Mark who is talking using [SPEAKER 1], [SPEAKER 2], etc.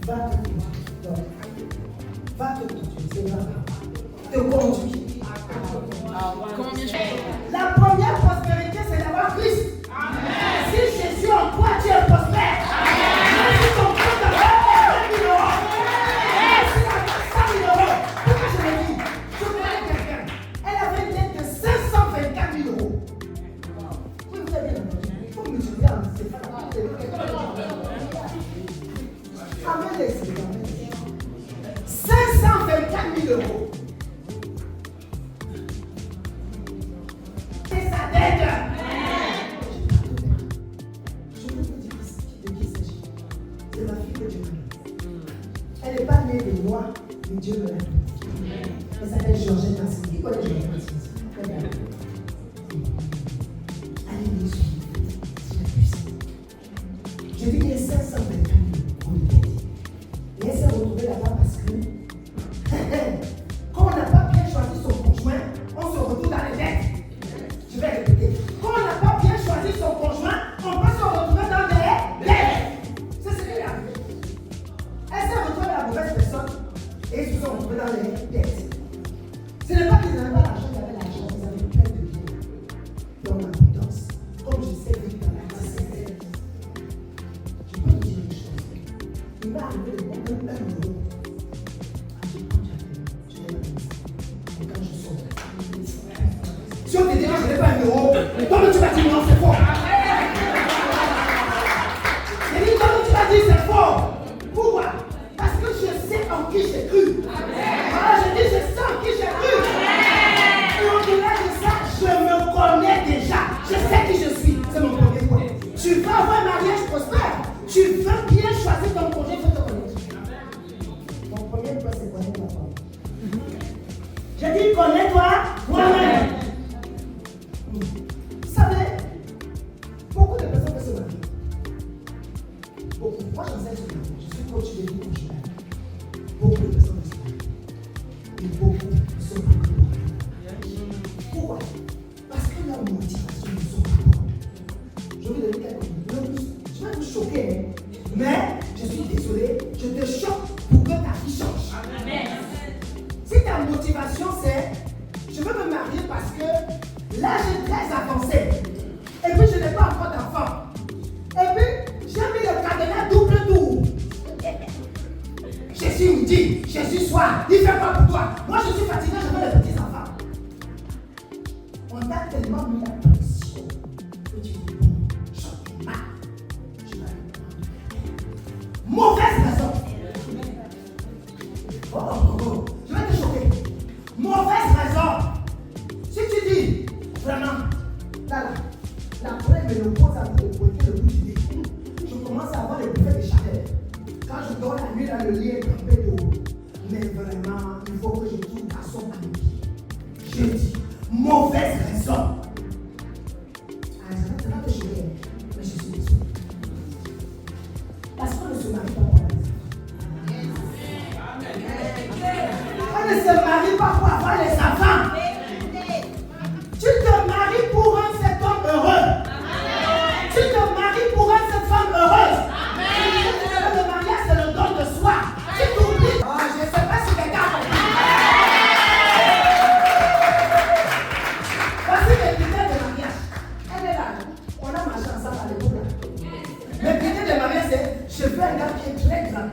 [SPEAKER 1] va te conduire. Va te conduire. Te conduire. La première prospérité, c'est d'avoir Christ. Si Jésus en toi, tu es prospère. Même si ton compte a 20 000 euros, même si tu as 100 000 euros, pourquoi je l'ai dit? Je connais quelqu'un. Elle avait une dette de 524 000 euros. Oui, vous avez bien entendu. Il faut mesurer en Stéphane. Amenez-les, c'est 524 000 euros. C'est sa dette. Je veux vous dire de qui il s'agit. C'est ma fille que Dieu m'a donnée. Elle n'est pas née de moi, mais Dieu me l'a donnée. Elle s'appelle Georgette Massini. Qui connaît Georgette Massini? Allez, nous suivre. C'est la puissance. Je dis qu'il y a 524 000 euros de dette. Et elle s'est retrouvée là-bas parce que quand on n'a pas bien choisi son conjoint, on se retrouve dans les dettes. Je vais répéter. Quand on n'a pas bien choisi son conjoint, on peut se retrouver dans des dettes. C'est ce qui est arrivé. Elle s'est retrouvée la mauvaise personne et ils se sont retrouvés dans les dettes. Ce n'est pas qu'ils n'avaient pas l'argent, ils avaient l'argent, ils avaient plein de biens. Dans ma prudence, comme je sais vivre dans la discrétion, je peux vous dire une chose. Il m'est arrivé de prendre 1 euro. Si on te dit que je n'ai pas 1 euro, toi tu vas dire non, c'est faux. J'ai dit toi tu vas dire c'est faux. Pourquoi? Parce que je sais en qui j'ai cru. Voilà, je dis je sais en qui j'ai cru. Et au-delà de ça, je me connais déjà. Je sais qui je suis. C'est mon premier point. Tu veux avoir un mariage prospère. Tu veux bien choisir ton projet, il faut te connaître. Mon premier point, c'est connaître toi. J'ai dit connais-toi toi-même. Vous savez, beaucoup de personnes veulent se marier. Beaucoup. Moi, j'enseigne ce matin. Je suis coach de vie conjugale. Beaucoup de personnes veulent se marier. Et beaucoup sont pas pour rien. Pourquoi? Parce que leur motivation ne sont pas bonnes. Je vais vous donner quelques minutes. Je vais vous choquer, hein? Mais je suis désolé, je te choque pour que ta vie change. Amen. Si ta motivation c'est je veux me marier parce que l'âge est très avancé. Et puis je n'ai pas encore d'enfant. Et puis j'ai mis le cadenas double tour. Jésus me dit, Jésus soit, il fait quoi pour toi? Moi je suis fatigué, je veux les petits enfants. On t'a tellement mis la pression que tu dis bon, j'en ai marre. Je vais aller prendre. Mauvaise raison. Oh, je vais te choquer. Mauvaise raison. Si tu dis, vraiment, là, la première ménopause a pointé le bout du nez. Je commence à avoir des bouffées de chaleur. Quand je dors la nuit, là, le lit est trempé d'eau. Mais vraiment, il faut que je trouve garçon à mes pieds. Je dis, mauvaise raison. Ah, ça va te choquer, mais je suis désolé. Parce qu'on ne se marie pas pour avoir des enfants. On ne se marie pas pour avoir les enfants. Tu te maries pour rendre cet homme heureux. Tu te maries pour rendre cette femme heureuse. Le mariage, c'est le don de soi. Tu t'oublies. Oh, je ne sais pas si les gars ont compris. Voici les critères de mariage. Elle est là. On a marché ensemble à l'époque. Les critères de mariage, c'est je veux un gars qui est très grand.